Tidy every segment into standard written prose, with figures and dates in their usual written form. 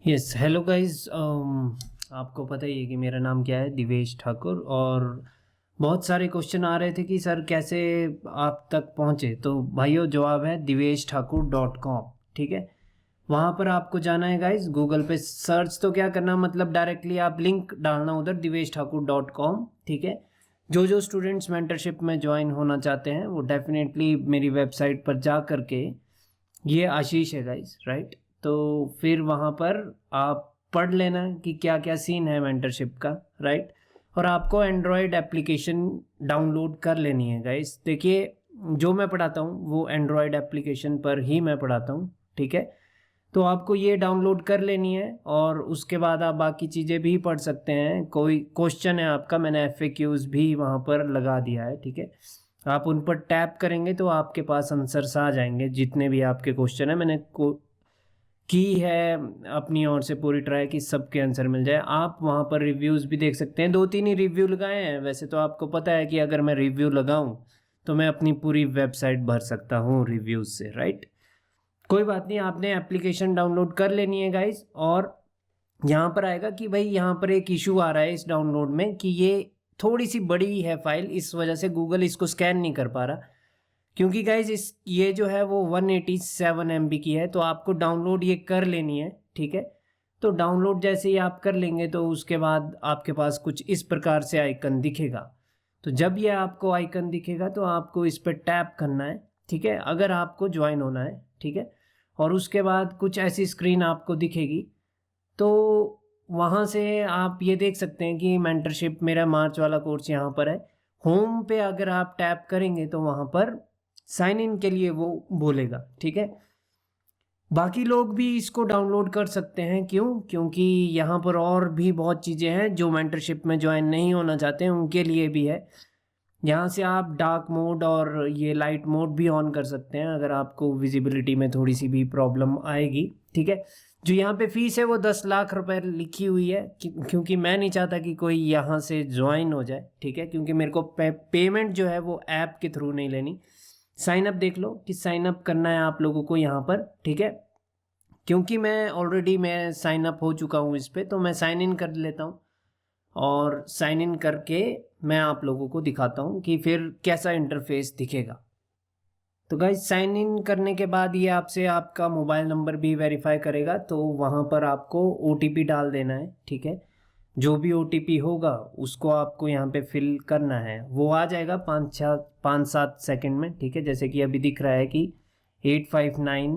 Yes hello guys. आपको पता ही है कि मेरा नाम क्या है, दिवेश ठाकुर। और बहुत सारे क्वेश्चन आ रहे थे कि सर कैसे आप तक पहुँचे। तो भाइयों जवाब है divesh.thakur.com। ठीक है, वहाँ पर आपको जाना है गाइस। गूगल पे सर्च तो क्या करना, मतलब डायरेक्टली आप लिंक डालना उधर divesh.thakur.com। ठीक है, जो स्टूडेंट्स मेंटरशिप में ज्वाइन होना चाहते हैं वो डेफिनेटली मेरी वेबसाइट पर जा करके, ये आशीष है गाइस, राइट। तो फिर वहाँ पर आप पढ़ लेना कि क्या क्या सीन है मेंटरशिप का, राइट। और आपको एंड्रॉयड एप्लीकेशन डाउनलोड कर लेनी है गाइस। देखिए, जो मैं पढ़ाता हूँ वो एंड्रॉयड एप्लीकेशन पर ही मैं पढ़ाता हूँ, ठीक है। तो आपको ये डाउनलोड कर लेनी है और उसके बाद आप बाकी चीज़ें भी पढ़ सकते हैं। कोई क्वेश्चन है आपका, मैंने एफएक्यूज भी वहाँ पर लगा दिया है, ठीक है। आप उन पर टैप करेंगे तो आपके पास आंसर्स आ जाएंगे। जितने भी आपके क्वेश्चन है मैंने की है अपनी ओर से पूरी ट्राई कि सबके आंसर मिल जाए। आप वहाँ पर रिव्यूज़ भी देख सकते हैं। 2-3 ही रिव्यू लगाए हैं। वैसे तो आपको पता है कि अगर मैं रिव्यू लगाऊं तो मैं अपनी पूरी वेबसाइट भर सकता हूँ रिव्यूज़ से, राइट। कोई बात नहीं, आपने एप्लीकेशन डाउनलोड कर लेनी है गाइज। और यहाँ पर आएगा कि भाई यहाँ पर एक इशू आ रहा है इस डाउनलोड में कि ये थोड़ी सी बड़ी है फाइल, इस वजह से गूगल इसको स्कैन नहीं कर पा रहा। क्योंकि गाइज ये जो है वो 187 MB की है, तो आपको डाउनलोड ये कर लेनी है, ठीक है। तो डाउनलोड जैसे ही आप कर लेंगे तो उसके बाद आपके पास कुछ इस प्रकार से आइकन दिखेगा। तो जब ये आपको आइकन दिखेगा तो आपको इस पर टैप करना है, ठीक है, अगर आपको ज्वाइन होना है, ठीक है। और उसके बाद कुछ ऐसी स्क्रीन आपको दिखेगी। तो वहाँ से आप ये देख सकते हैं कि मेंटरशिप मेरा मार्च वाला कोर्स यहाँ पर है। होम पे अगर आप टैप करेंगे तो वहाँ पर साइन इन के लिए वो बोलेगा, ठीक है। बाकी लोग भी इसको डाउनलोड कर सकते हैं, क्यों? क्योंकि यहाँ पर और भी बहुत चीज़ें हैं जो मेंटरशिप में ज्वाइन नहीं होना चाहते हैं उनके लिए भी है। यहाँ से आप डार्क मोड और ये लाइट मोड भी ऑन कर सकते हैं अगर आपको विजिबिलिटी में थोड़ी सी भी प्रॉब्लम आएगी, ठीक है। जो यहाँ पे फीस है वो 10 लाख रुपए लिखी हुई है, क्योंकि मैं नहीं चाहता कि कोई यहाँ से ज्वाइन हो जाए, ठीक है। क्योंकि मेरे को पेमेंट जो है वो ऐप के थ्रू नहीं लेनी। साइन अप देख लो कि साइन अप करना है आप लोगों को यहाँ पर, ठीक है। क्योंकि मैं साइन अप हो चुका हूँ इस पे, तो मैं साइन इन कर लेता हूँ। और साइन इन करके मैं आप लोगों को दिखाता हूँ कि फिर कैसा इंटरफेस दिखेगा। तो गाइज साइन इन करने के बाद ये आपसे आपका मोबाइल नंबर भी वेरीफाई करेगा, तो वहाँ पर आपको ओटीपी डाल देना है, ठीक है। जो भी ओटीपी होगा उसको आपको यहाँ पे फिल करना है। वो आ जाएगा 5-7 सेकंड में, ठीक है। जैसे कि अभी दिख रहा है कि 859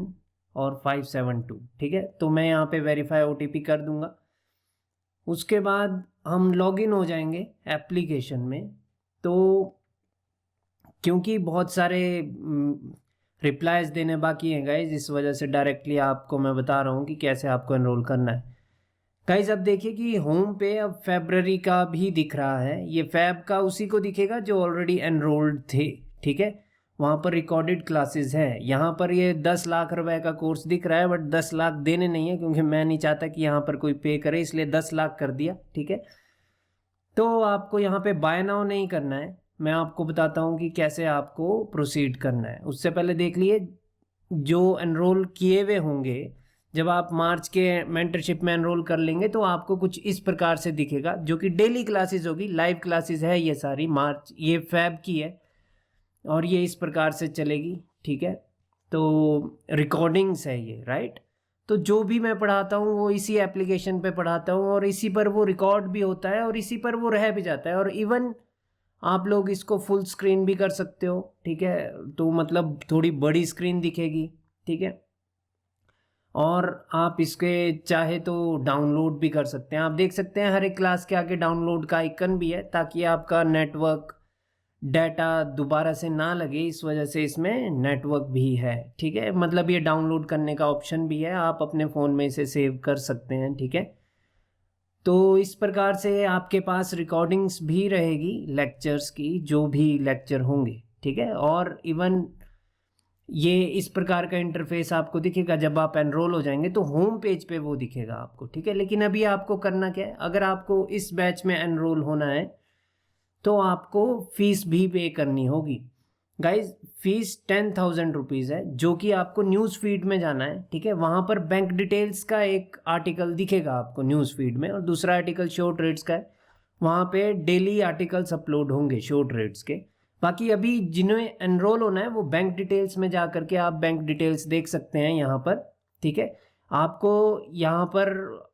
और 572, ठीक है। तो मैं यहाँ पे वेरीफाई ओटीपी कर दूंगा। उसके बाद हम लॉगिन हो जाएंगे एप्लीकेशन में। तो क्योंकि बहुत सारे रिप्लाईज देने बाकी हैं गाइज, इस वजह से डायरेक्टली आपको मैं बता रहा हूँ कि कैसे आपको एनरोल करना है। गाइज अब देखिए कि होम पे अब फेब्रवरी का भी दिख रहा है। ये फैब का उसी को दिखेगा जो ऑलरेडी एनरोल्ड थे, ठीक है। वहाँ पर रिकॉर्डेड क्लासेस है। यहाँ पर ये 10 लाख रुपए का कोर्स दिख रहा है, बट 10 लाख देने नहीं है क्योंकि मैं नहीं चाहता कि यहाँ पर कोई पे करे, इसलिए 10 लाख कर दिया, ठीक है। तो आपको यहाँ पे बाय नाउ नहीं करना है। मैं आपको बताता हूँ कि कैसे आपको प्रोसीड करना है। उससे पहले देख लिए, जो एनरोल किए हुए होंगे, जब आप मार्च के मेंटरशिप में एनरोल कर लेंगे तो आपको कुछ इस प्रकार से दिखेगा, जो कि डेली क्लासेस होगी, लाइव क्लासेस है ये सारी। मार्च ये फैब की है और ये इस प्रकार से चलेगी, ठीक है। तो रिकॉर्डिंग्स है ये, राइट। तो जो भी मैं पढ़ाता हूँ वो इसी एप्लीकेशन पे पढ़ाता हूँ और इसी पर वो रिकॉर्ड भी होता है और इसी पर वो रह भी जाता है। और इवन आप लोग इसको फुल स्क्रीन भी कर सकते हो, ठीक है। तो मतलब थोड़ी बड़ी स्क्रीन दिखेगी, ठीक है। और आप इसके चाहे तो डाउनलोड भी कर सकते हैं। आप देख सकते हैं हर एक क्लास के आगे डाउनलोड का आइकन भी है, ताकि आपका नेटवर्क डाटा दोबारा से ना लगे, इस वजह से इसमें नेटवर्क भी है, ठीक है। मतलब ये डाउनलोड करने का ऑप्शन भी है, आप अपने फ़ोन में इसे सेव कर सकते हैं, ठीक है। तो इस प्रकार से आपके पास रिकॉर्डिंग्स भी रहेगी लेक्चर्स की, जो भी लेक्चर होंगे, ठीक है। और इवन ये इस प्रकार का इंटरफेस आपको दिखेगा जब आप एनरोल हो जाएंगे, तो होम पेज पे वो दिखेगा आपको, ठीक है। लेकिन अभी आपको करना क्या है, अगर आपको इस बैच में एनरोल होना है तो आपको फीस भी पे करनी होगी। गाइज फीस 10,000 रुपीज़ है, जो कि आपको न्यूज़ फीड में जाना है, ठीक है। वहाँ पर बैंक डिटेल्स का एक आर्टिकल दिखेगा आपको न्यूज़ फीड में, और दूसरा आर्टिकल शो ट्रेड्स का है। वहाँ पे डेली आर्टिकल्स अपलोड होंगे शो ट्रेड्स के। बाकी अभी जिन्हें एनरोल होना है वो बैंक डिटेल्स में जा करके आप बैंक डिटेल्स देख सकते हैं यहाँ पर, ठीक है। आपको यहाँ पर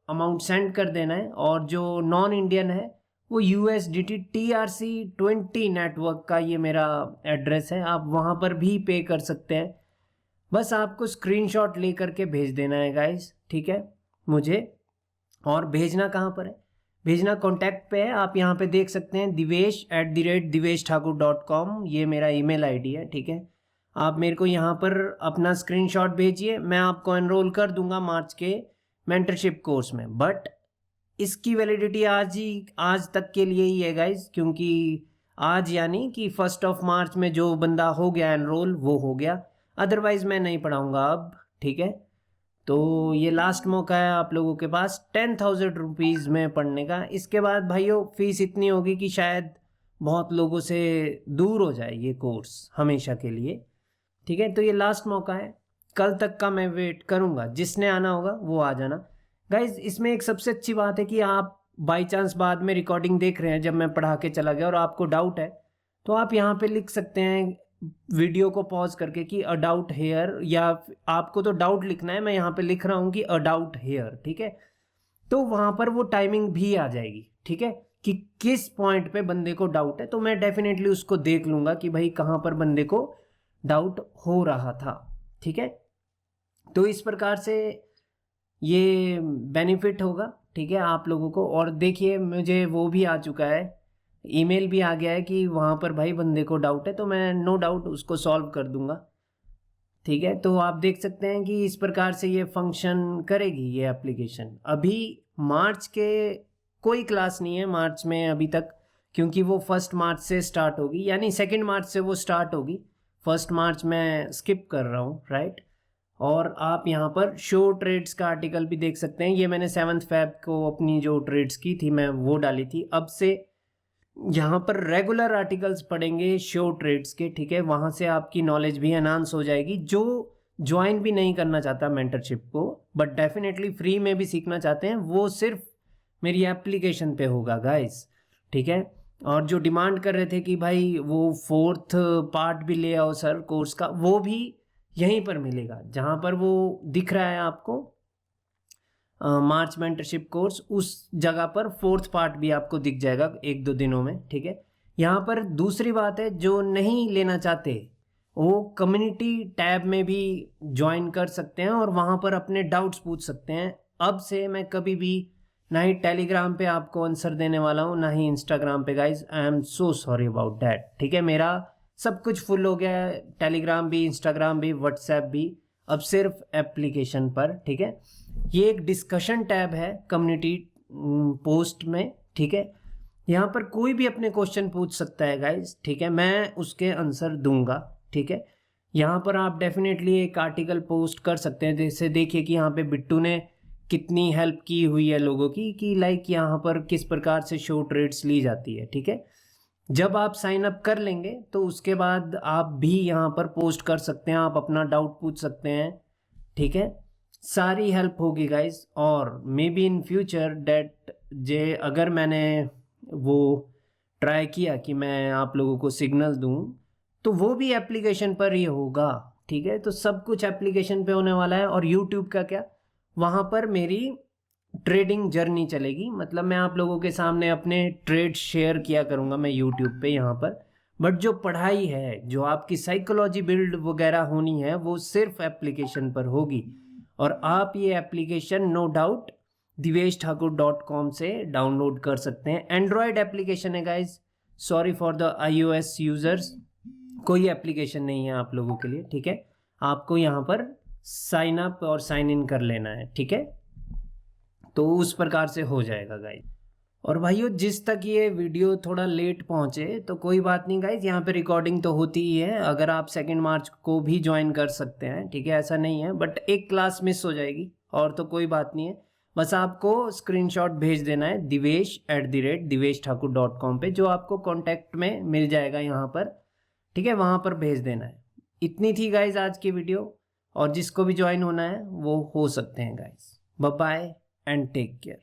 अमाउंट सेंड कर देना है, और जो नॉन इंडियन है वो USDT TRC20 नेटवर्क का ये मेरा एड्रेस है, आप वहाँ पर भी पे कर सकते हैं। बस आपको स्क्रीनशॉट ले करके भेज देना है गाइस, ठीक है मुझे। और भेजना कहाँ पर है? भेजना कॉन्टैक्ट पे है, आप यहाँ पे देख सकते हैं divesh@diveshthakor.com, ये मेरा ईमेल आईडी है, ठीक है। आप मेरे को यहाँ पर अपना स्क्रीनशॉट भेजिए, मैं आपको एनरोल कर दूंगा मार्च के मेंटरशिप कोर्स में। बट इसकी वैलिडिटी आज तक के लिए ही है गाइज, क्योंकि आज यानी कि 1 मार्च में जो बंदा हो गया एनरोल वो हो गया, अदरवाइज मैं नहीं पढ़ाऊँगा अब, ठीक है। तो ये लास्ट मौका है आप लोगों के पास 10,000 रुपीज़ में पढ़ने का। इसके बाद भाइयों फीस इतनी होगी कि शायद बहुत लोगों से दूर हो जाए ये कोर्स हमेशा के लिए, ठीक है। तो ये लास्ट मौका है, कल तक का मैं वेट करूँगा, जिसने आना होगा वो आ जाना। गाइज इसमें एक सबसे अच्छी बात है कि आप बाई चांस बाद में रिकॉर्डिंग देख रहे हैं जब मैं पढ़ा के चला गया और आपको डाउट है, तो आप यहाँ पे लिख सकते हैं वीडियो को पॉज करके कि अ डाउट हेयर, या आपको तो डाउट लिखना है, मैं यहाँ पे लिख रहा हूँ कि अ डाउट हेयर, ठीक है। तो वहाँ पर वो टाइमिंग भी आ जाएगी, ठीक है, कि किस पॉइंट पे बंदे को डाउट है, तो मैं डेफिनेटली उसको देख लूँगा कि भाई कहाँ पर बंदे को डाउट हो रहा था, ठीक है। तो इस प्रकार से ये बेनिफिट होगा, ठीक है आप लोगों को। और देखिए मुझे वो भी आ चुका है, ईमेल भी आ गया है कि वहाँ पर भाई बंदे को डाउट है, तो मैं नो डाउट उसको सॉल्व कर दूंगा, ठीक है। तो आप देख सकते हैं कि इस प्रकार से ये फंक्शन करेगी ये एप्लीकेशन। अभी मार्च के कोई क्लास नहीं है मार्च में अभी तक, क्योंकि वो 1 मार्च से स्टार्ट होगी, यानी 2 मार्च से वो स्टार्ट होगी। 1 मार्च मैं स्किप कर रहा हूँ, राइट। और आप यहाँ पर शो ट्रेड्स का आर्टिकल भी देख सकते हैं, ये मैंने 7 फेब को अपनी जो ट्रेड्स की थी मैं वो डाली थी। अब से यहाँ पर रेगुलर आर्टिकल्स पढ़ेंगे शो ट्रेड्स के, ठीक है। वहाँ से आपकी नॉलेज भी एनहांस हो जाएगी। जो ज्वाइन भी नहीं करना चाहता मेंटरशिप को बट डेफिनेटली फ्री में भी सीखना चाहते हैं, वो सिर्फ मेरी एप्लीकेशन पे होगा गाइस, ठीक है। और जो डिमांड कर रहे थे कि भाई वो 4th पार्ट भी ले आओ सर कोर्स का, वो भी यहीं पर मिलेगा जहाँ पर वो दिख रहा है आपको मार्च मेंटरशिप कोर्स, उस जगह पर 4th पार्ट भी आपको दिख जाएगा 1-2 दिनों में, ठीक है। यहाँ पर दूसरी बात है, जो नहीं लेना चाहते वो कम्युनिटी टैब में भी ज्वाइन कर सकते हैं और वहाँ पर अपने डाउट्स पूछ सकते हैं। अब से मैं कभी भी ना ही टेलीग्राम पे आपको आंसर देने वाला हूँ, ना ही इंस्टाग्राम पे guys, I am so sorry about that, ठीक है। मेरा सब कुछ फुल हो गया है, टेलीग्राम भी, इंस्टाग्राम भी, व्हाट्सएप भी, अब सिर्फ एप्लीकेशन पर, ठीक है। ये एक डिस्कशन टैब है कम्युनिटी पोस्ट में, ठीक है। यहाँ पर कोई भी अपने क्वेश्चन पूछ सकता है गाइज, ठीक है, मैं उसके आंसर दूंगा, ठीक है। यहाँ पर आप डेफिनेटली एक आर्टिकल पोस्ट कर सकते हैं, जैसे देखिए कि यहाँ पे बिट्टू ने कितनी हेल्प की हुई है लोगों की, कि लाइक यहाँ पर किस प्रकार से शो ट्रेड्स ली जाती है, ठीक है। जब आप साइन अप कर लेंगे तो उसके बाद आप भी यहाँ पर पोस्ट कर सकते हैं, आप अपना डाउट पूछ सकते हैं, ठीक है। सारी हेल्प होगी गाइज। और may be in future date जे अगर मैंने वो ट्राई किया कि मैं आप लोगों को सिग्नल दूं, तो वो भी एप्लीकेशन पर ही होगा, ठीक है। तो सब कुछ एप्लीकेशन पे होने वाला है। और यूट्यूब का क्या, वहाँ पर मेरी ट्रेडिंग जर्नी चलेगी, मतलब मैं आप लोगों के सामने अपने ट्रेड शेयर किया करूँगा मैं यूट्यूब पे यहाँ पर। बट जो पढ़ाई है, जो आपकी साइकोलॉजी बिल्ड वगैरह होनी है, वो सिर्फ एप्लीकेशन पर होगी। और आप ये एप्लीकेशन नो डाउट diveshthakor.com से डाउनलोड कर सकते हैं। एंड्रॉयड एप्लीकेशन है guys, sorry for the iOS users, कोई एप्लीकेशन नहीं है आप लोगों के लिए, ठीक है। आपको यहाँ पर साइन अप और साइन इन कर लेना है, ठीक है। तो उस प्रकार से हो जाएगा गाइज। और भाइयों जिस तक ये वीडियो थोड़ा लेट पहुँचे तो कोई बात नहीं गाइज, यहाँ पे रिकॉर्डिंग तो होती ही है। अगर आप 2 मार्च को भी ज्वाइन कर सकते हैं, ठीक है, ऐसा नहीं है, बट एक क्लास मिस हो जाएगी और तो कोई बात नहीं है। बस आपको स्क्रीनशॉट भेज देना है divesh@diveshthakor.com पे, जो आपको कॉन्टैक्ट में मिल जाएगा यहाँ पर, ठीक है, वहाँ पर भेज देना है। इतनी थी गाइज आज की वीडियो, और जिसको भी ज्वाइन होना है वो हो सकते हैं guys. Bye bye and take care.